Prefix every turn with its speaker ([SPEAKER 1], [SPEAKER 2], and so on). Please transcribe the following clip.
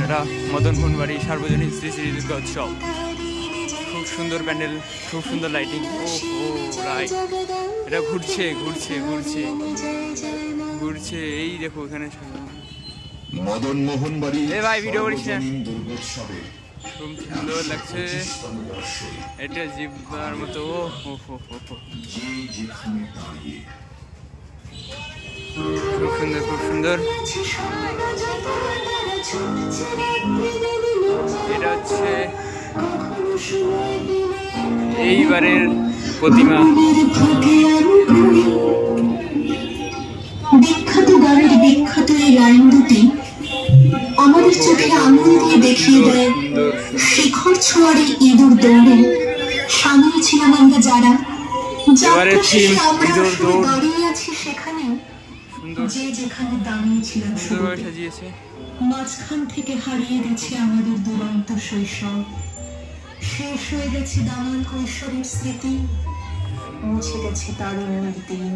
[SPEAKER 1] এটা মদনমোহনবাড়ি সার্বজনীন শ্রী শ্রী দুর্গা উৎসব। খুব সুন্দর প্যান্ডেল, খুব সুন্দর লাইটিং। ও রাইট, এটা ঘুরছে ঘুরছে ঘুরছে ঘুরছে। এই দেখো এখানে
[SPEAKER 2] মদনমোহনবাড়ি
[SPEAKER 1] ভাই ভিডিও করিস না, খুব সুন্দর লাগছে। এটা জিব্বার মতো। খুব সুন্দর খুব সুন্দর। এটা হচ্ছে এইবারের প্রতিমা।
[SPEAKER 3] বিখ্যাত গানের বিখ্যাত এই লাইন দুটি আমাদের চোখে আঙুল দিয়ে দেখিয়ে দেয় শিখর ছোঁয়ারে ইঁদুর দৌড়ে সামনে ছিলাম আমরা যারা দাঁড়িয়ে আছি সেখানে, যে যেখানে দাঁড়িয়েছিলাম
[SPEAKER 1] সাজিয়েছে।
[SPEAKER 3] মাঝখান থেকে হারিয়ে গেছে আমাদের দুরন্ত শৈশব, শেষ হয়ে গেছে দামাল কৈশোরের স্মৃতি, মুছে গেছে তারুণ্যের দিন।